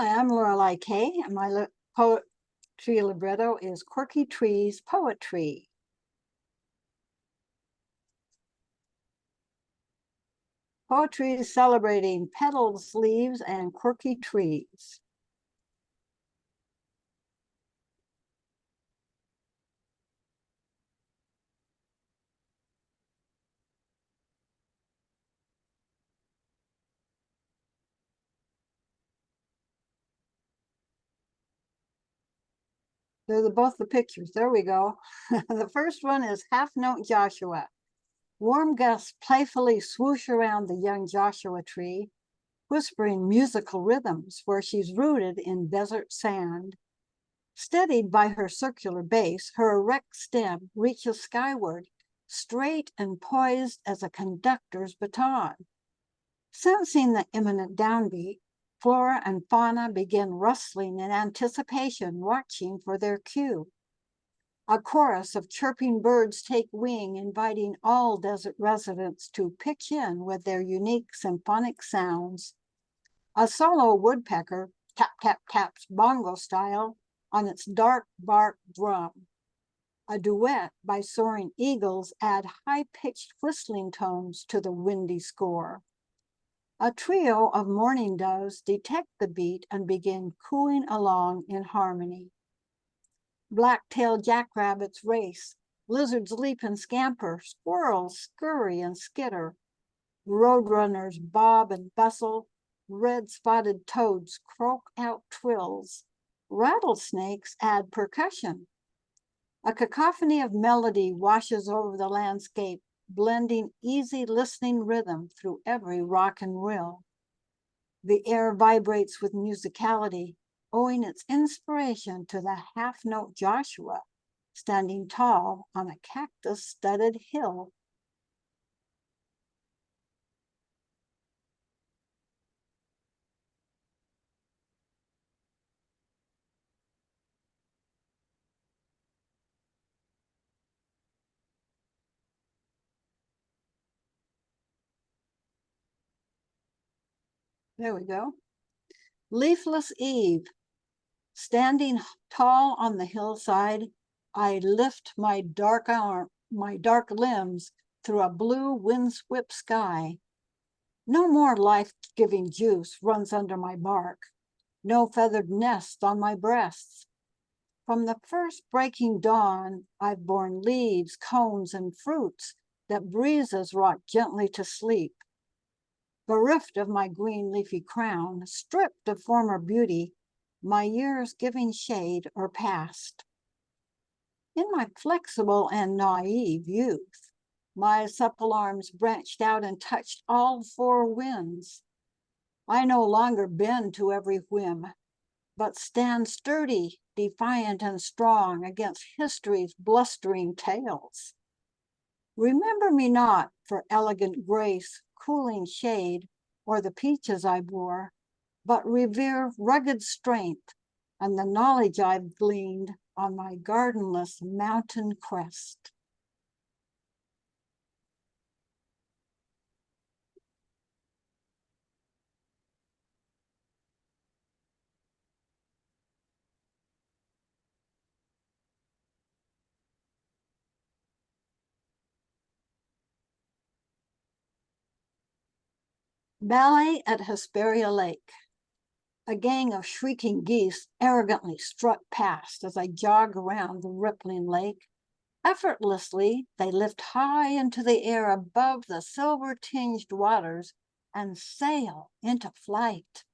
Hi, I'm Lorelei Kay, and my poetry libretto is Quirky Trees Poetry. Poetry is celebrating petals, leaves, and quirky trees. They're both the pictures. There we go. The first one is Half Note Joshua. Warm gusts playfully swoosh around the young Joshua tree, whispering musical rhythms where she's rooted in desert sand. Steadied by her circular base, her erect stem reaches skyward, straight and poised as a conductor's baton. Sensing the imminent downbeat, flora and fauna begin rustling in anticipation, watching for their cue. A chorus of chirping birds take wing, inviting all desert residents to pitch in with their unique symphonic sounds. A solo woodpecker tap, tap, taps bongo style on its dark bark drum. A duet by soaring eagles add high-pitched whistling tones to the windy score. A trio of mourning doves detect the beat and begin cooing along in harmony. Black-tailed jackrabbits race, lizards leap and scamper, squirrels scurry and skitter. Roadrunners bob and bustle, red-spotted toads croak out trills. Rattlesnakes add percussion. A cacophony of melody washes over the landscape, blending easy listening rhythm through every rock and rill. The air vibrates with musicality, owing its inspiration to the half-note Joshua, standing tall on a cactus-studded hill. There we go. Leafless Eve. Standing tall on the hillside, I lift my dark limbs through a blue windswept sky. No more life-giving juice runs under my bark. No feathered nest on my breasts. From the first breaking dawn, I've borne leaves, cones, and fruits that breezes rock gently to sleep. Bereft of my green leafy crown, stripped of former beauty, my years giving shade are past. In my flexible and naive youth, my supple arms branched out and touched all four winds. I no longer bend to every whim, but stand sturdy, defiant, and strong against history's blustering tales. Remember me not for elegant grace, cooling shade, or the peaches I bore, but revere rugged strength and the knowledge I've gleaned on my gardenless mountain crest. Ballet at Hesperia Lake. A gang of shrieking geese arrogantly strut past as I jog around the rippling lake. Effortlessly, they lift high into the air above the silver-tinged waters and sail into flight.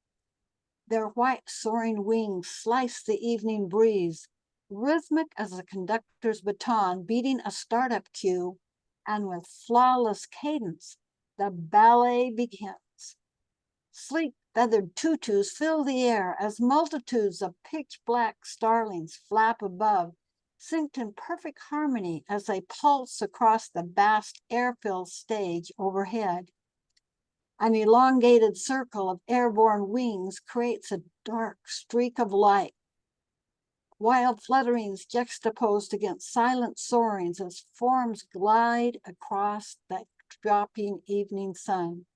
Their white soaring wings slice the evening breeze, rhythmic as a conductor's baton beating a startup cue, and with flawless cadence, the ballet begins. Sleek feathered tutus fill the air as multitudes of pitch-black starlings flap above, synced in perfect harmony as they pulse across the vast air-filled stage overhead. An elongated circle of airborne wings creates a dark streak of light. Wild flutterings juxtaposed against silent soarings as forms glide across the dropping evening sun.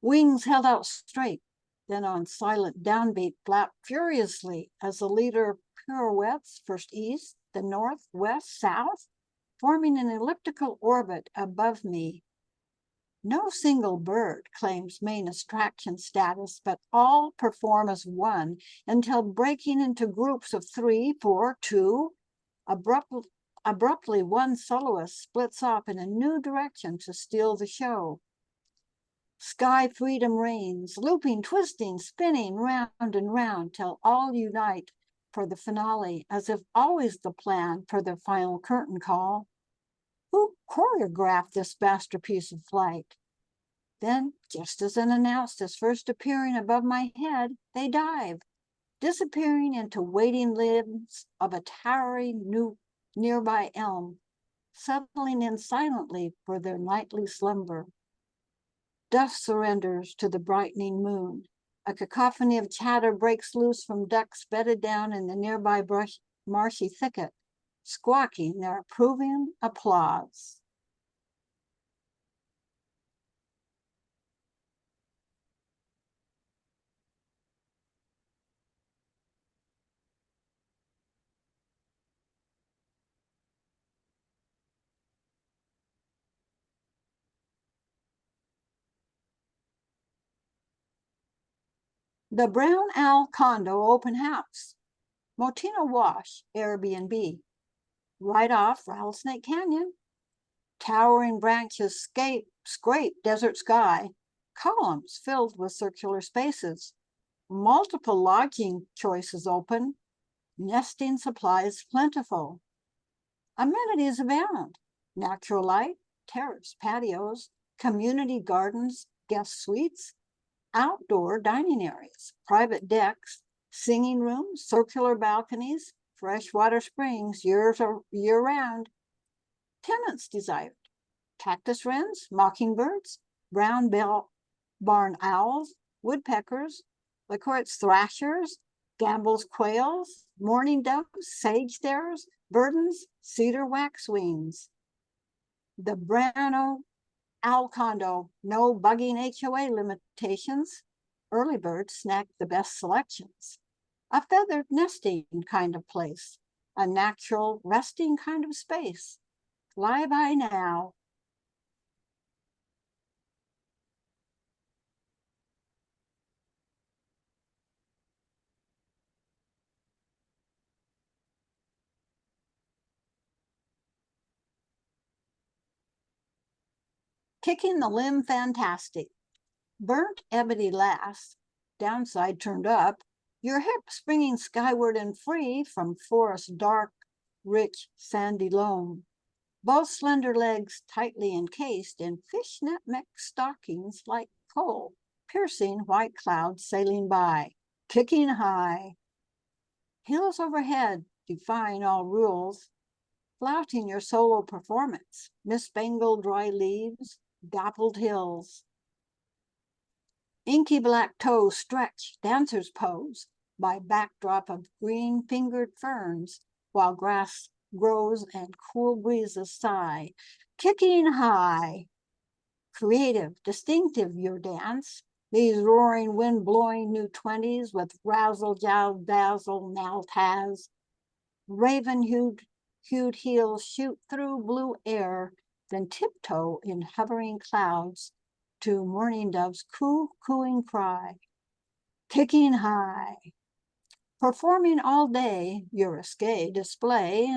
Wings held out straight, then on silent downbeat flap furiously as the leader pirouettes first east, then north, west, south, forming an elliptical orbit above me. No single bird claims main attraction status, but all perform as one until breaking into groups of 3, 4, 2. Abruptly, one soloist splits off in a new direction to steal the show. Sky freedom reigns, looping, twisting, spinning round and round till all unite for the finale, as if always the plan for the final curtain call. Who choreographed this masterpiece of flight? Then, just as unannounced as first appearing above my head, they dive, disappearing into waiting limbs of a towering nearby elm, settling in silently for their nightly slumber. Dusk surrenders to the brightening moon. A cacophony of chatter breaks loose from ducks bedded down in the nearby marshy thicket, squawking their approving applause. The Brown Owl Condo Open House, Motino Wash, Airbnb, right off Rattlesnake Canyon. Towering branches scrape desert sky, columns filled with circular spaces, multiple lodging choices open, nesting supplies plentiful. Amenities abound, natural light, terrace patios, community gardens, guest suites, outdoor dining areas, private decks, singing rooms, circular balconies, freshwater springs year-round. Tenants desired: cactus wrens, mockingbirds, brown bell barn owls, woodpeckers, Lacort's thrashers, Gambel's quails, mourning doves, sage starers, burdens, cedar waxwings. The Brown Owl Condo, no bugging HOA limitations. Early birds snack the best selections. A feathered nesting kind of place, a natural resting kind of space. Fly by now. Kicking the limb fantastic. Burnt ebony last, downside turned up, your hip springing skyward and free from forest dark, rich, sandy loam. Both slender legs tightly encased in fishnet mixed stockings like coal, piercing white clouds sailing by, kicking high. Hills overhead, defying all rules, flouting your solo performance, misbangled dry leaves, dappled hills. Inky black toes stretch, dancer's pose, by backdrop of green-fingered ferns, while grass grows and cool breezes sigh, kicking high. Creative, distinctive your dance, these roaring, wind-blowing new 20s with razzle-dazzle, now-taz. Raven-hued heels shoot through blue air, then tiptoe in hovering clouds to mourning dove's cooing cry, kicking high. Performing all day, your risque display,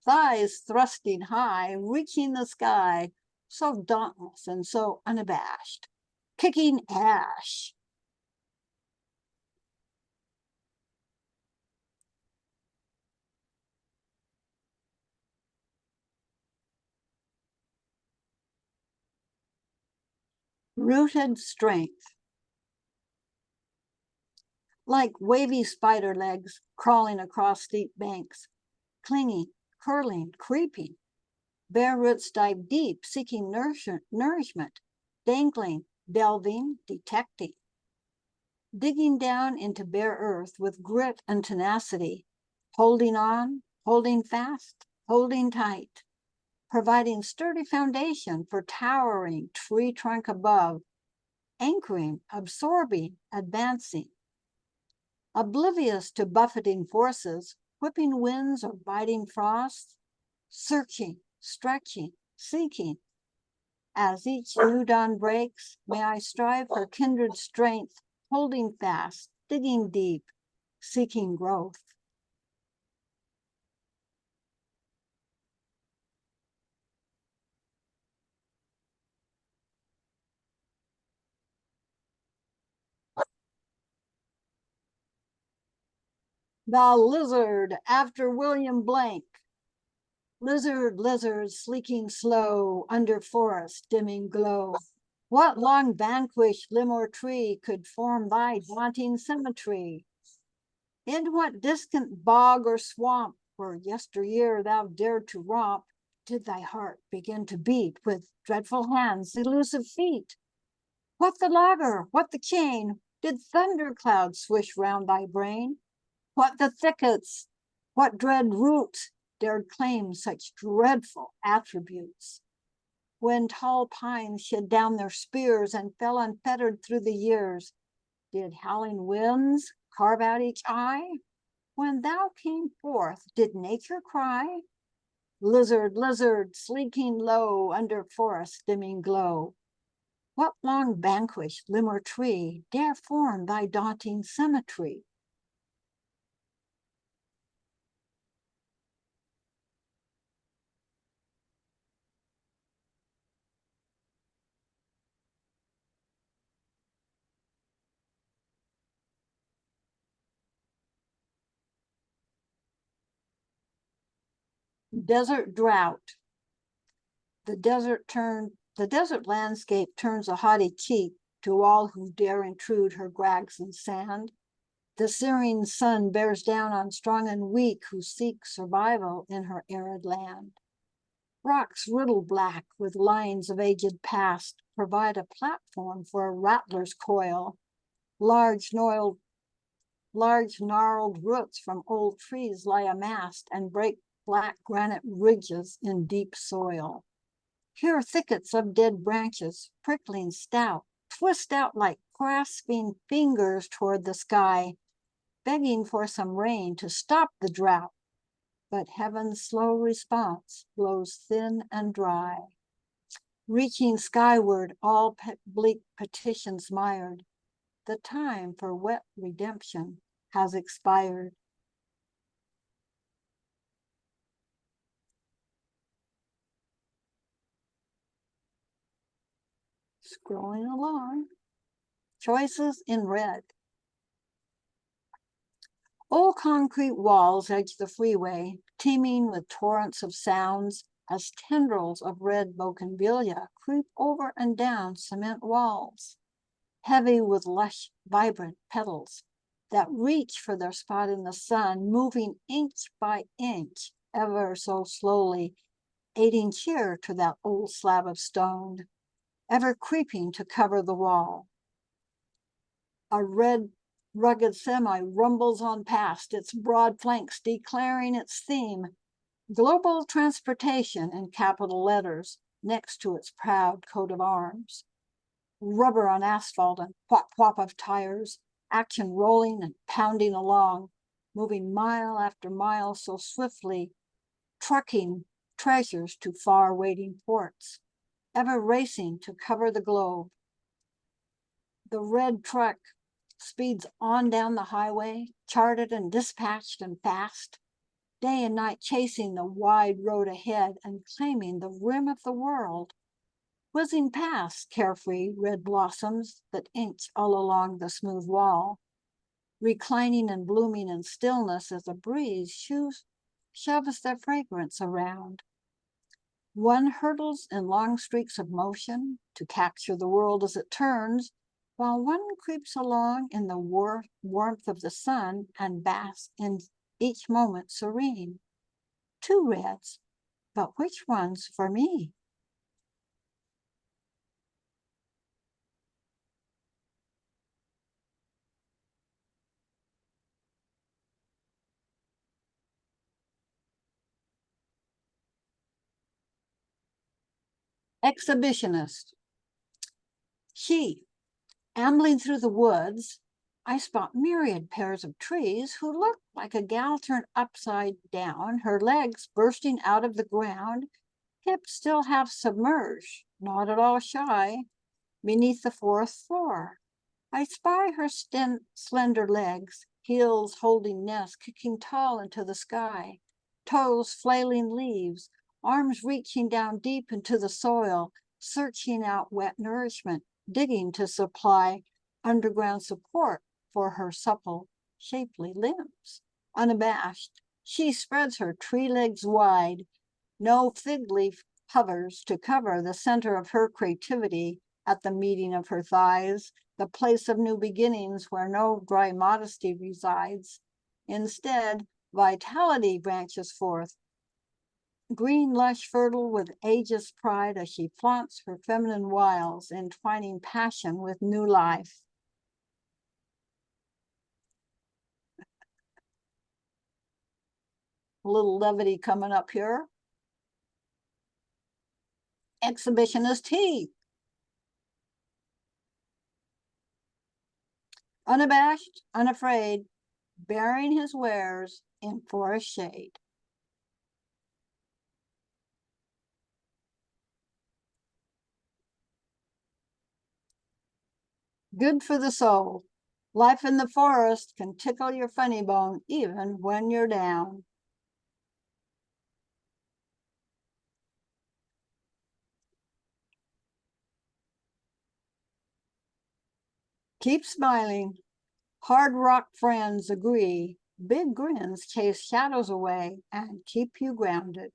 thighs thrusting high, reaching the sky, so dauntless and so unabashed, kicking ash. Rooted strength. Like wavy spider legs crawling across steep banks, clinging, curling, creeping. Bare roots dive deep, seeking nourishment, dangling, delving, detecting. Digging down into bare earth with grit and tenacity, holding on, holding fast, holding tight, providing sturdy foundation for towering tree trunk above, anchoring, absorbing, advancing. Oblivious to buffeting forces, whipping winds or biting frosts, searching, stretching, seeking. As each new dawn breaks, may I strive for kindred strength, holding fast, digging deep, seeking growth. The lizard after William Blank. Lizard, lizard, sleeking slow, under forest dimming glow. What long vanquished limb or tree could form thy daunting symmetry? In what distant bog or swamp, where yesteryear thou dared to romp, did thy heart begin to beat with dreadful hands, elusive feet? What the logger, what the chain? Did thunder clouds swish round thy brain? What the thickets, what dread roots dared claim such dreadful attributes? When tall pines shed down their spears and fell unfettered through the years, did howling winds carve out each eye? When thou came forth, did nature cry? Lizard, lizard, sleeking low under forest dimming glow. What long vanquished limb or tree dare form thy daunting symmetry? Desert drought. The desert landscape turns a haughty cheek to all who dare intrude her crags and sand. The searing sun bears down on strong and weak who seek survival in her arid land. Rocks riddled black with lines of aged past provide a platform for a rattler's coil. Large gnarled roots from old trees lie amassed and break black granite ridges in deep soil. Here thickets of dead branches, prickling stout, twist out like grasping fingers toward the sky, begging for some rain to stop the drought. But heaven's slow response blows thin and dry. Reaching skyward, all bleak petitions mired, the time for wet redemption has expired. Scrolling along, choices in red. Old concrete walls edge the freeway, teeming with torrents of sounds as tendrils of red bougainvillea creep over and down cement walls, heavy with lush, vibrant petals that reach for their spot in the sun, moving inch by inch, ever so slowly, aiding cheer to that old slab of stone, ever creeping to cover the wall. A red, rugged semi rumbles on past, its broad flanks declaring its theme, global transportation in capital letters next to its proud coat of arms. Rubber on asphalt and whop-whop of tires, action rolling and pounding along, moving mile after mile so swiftly, trucking treasures to far waiting ports, ever racing to cover the globe. The red truck speeds on down the highway, charted and dispatched and fast, day and night chasing the wide road ahead and claiming the rim of the world, whizzing past carefree red blossoms that inch all along the smooth wall, reclining and blooming in stillness as a breeze shoves their fragrance around. One hurtles in long streaks of motion to capture the world as it turns, while one creeps along in the warmth of the sun and basks in each moment serene. Two reds, but which one's for me? Exhibitionist. She, Ambling through the woods, I spot myriad pairs of trees who look like a gal turned upside down, her legs bursting out of the ground, hips still half submerged, not at all shy, beneath the forest floor. I spy her slender legs, heels holding nests, kicking tall into the sky, toes flailing leaves, arms reaching down deep into the soil, searching out wet nourishment, digging to supply underground support for her supple, shapely limbs. Unabashed, she spreads her tree legs wide. No fig leaf hovers to cover the center of her creativity at the meeting of her thighs, the place of new beginnings where no dry modesty resides. Instead, vitality branches forth, green, lush, fertile with age's pride as she flaunts her feminine wiles, entwining passion with new life. A little levity coming up here. Exhibitionist he. Unabashed, unafraid, bearing his wares in forest shade. Good for the soul. Life in the forest can tickle your funny bone even when you're down. Keep smiling. Hard rock friends agree. Big grins chase shadows away and keep you grounded.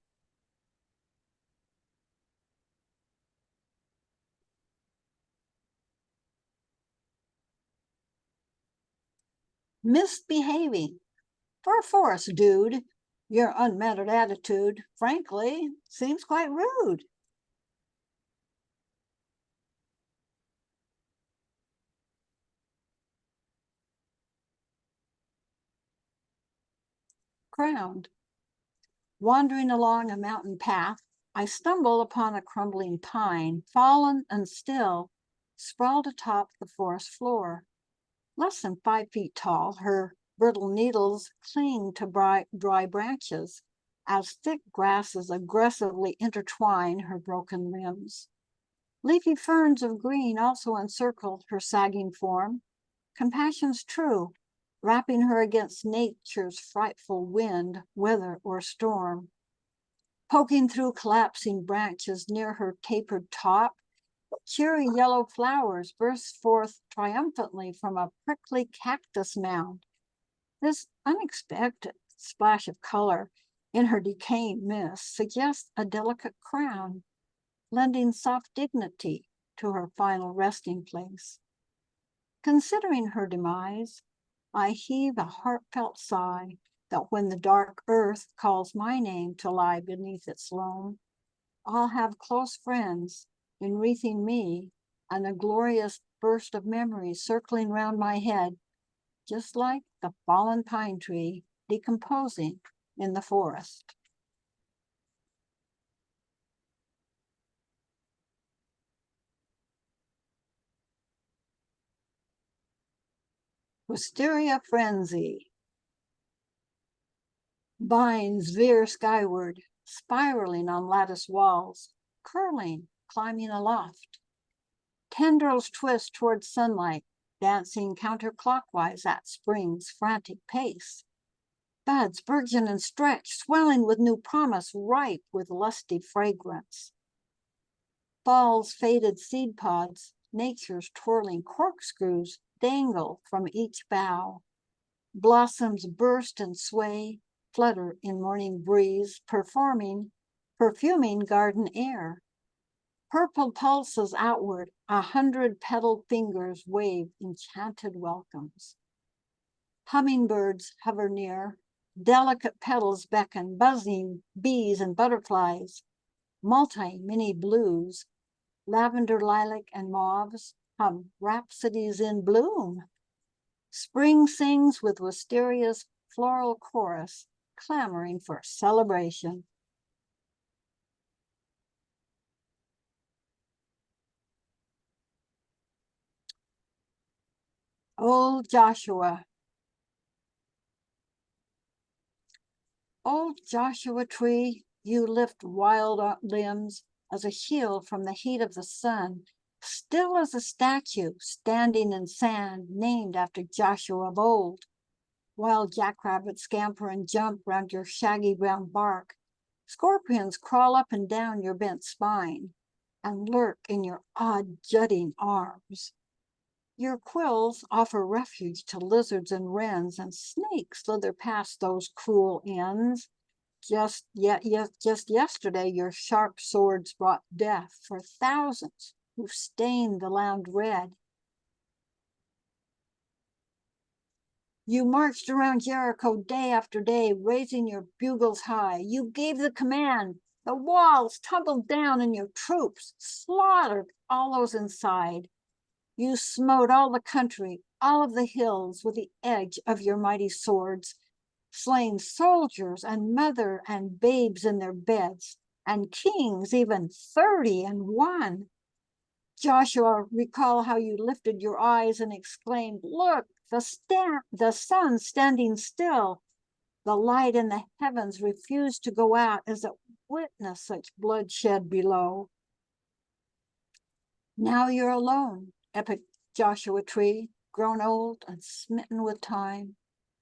Misbehaving. For a forest dude, your unmettered attitude, frankly, seems quite rude. Crowned. Wandering along a mountain path, I stumble upon a crumbling pine, fallen and still, sprawled atop the forest floor. Less than 5 feet tall, her brittle needles cling to dry branches as thick grasses aggressively intertwine her broken limbs. Leafy ferns of green also encircle her sagging form. Compassion's true, wrapping her against nature's frightful wind, weather, or storm. Poking through collapsing branches near her tapered top, cheery yellow flowers burst forth triumphantly from a prickly cactus mound. This unexpected splash of color in her decaying mist suggests a delicate crown, lending soft dignity to her final resting place. Considering her demise, I heave a heartfelt sigh that when the dark earth calls my name to lie beneath its loam, I'll have close friends enwreathing me and a glorious burst of memories circling round my head, just like the fallen pine tree decomposing in the forest. Wisteria frenzy. Vines veer skyward, spiraling on lattice walls, curling, climbing aloft. Tendrils twist toward sunlight, dancing counterclockwise at spring's frantic pace. Buds burgeon and stretch, swelling with new promise, ripe with lusty fragrance. Fall's faded seed pods, nature's twirling corkscrews, dangle from each bough. Blossoms burst and sway, flutter in morning breeze, perfuming garden air. Purple pulses outward, 100-petaled fingers wave enchanted welcomes. Hummingbirds hover near, delicate petals beckon, buzzing bees and butterflies, multi-mini blues, lavender, lilac, and mauves hum rhapsodies in bloom. Spring sings with wisteria's floral chorus, clamoring for celebration. Old Joshua. Old Joshua tree, you lift wild limbs as a shield from the heat of the sun, still as a statue standing in sand named after Joshua of old. Wild jackrabbits scamper and jump round your shaggy brown bark. Scorpions crawl up and down your bent spine and lurk in your odd jutting arms. Your quills offer refuge to lizards and wrens, and snakes slither past those cruel ends. Just yesterday, your sharp swords brought death for thousands who stained the land red. You marched around Jericho day after day, raising your bugles high. You gave the command. The walls tumbled down and your troops slaughtered all those inside. You smote all the country, all of the hills with the edge of your mighty swords, slain soldiers and mother and babes in their beds, and kings even 31. Joshua, recall how you lifted your eyes and exclaimed, look, the sun standing still. The light in the heavens refused to go out as it witnessed such bloodshed below. Now you're alone, epic Joshua tree, grown old and smitten with time,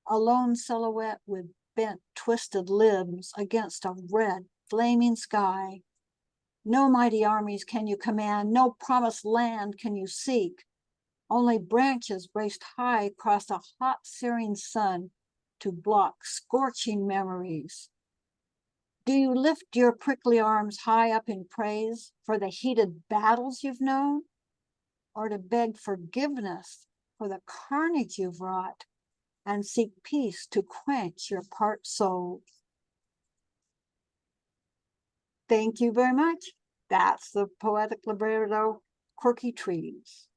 a lone silhouette with bent, twisted limbs against a red, flaming sky. No mighty armies can you command, no promised land can you seek. Only branches braced high across a hot, searing sun to block scorching memories. Do you lift your prickly arms high up in praise for the heated battles you've known? Or to beg forgiveness for the carnage you've wrought and seek peace to quench your part soul? Thank you very much. That's the poetic libretto, Quirky Trees.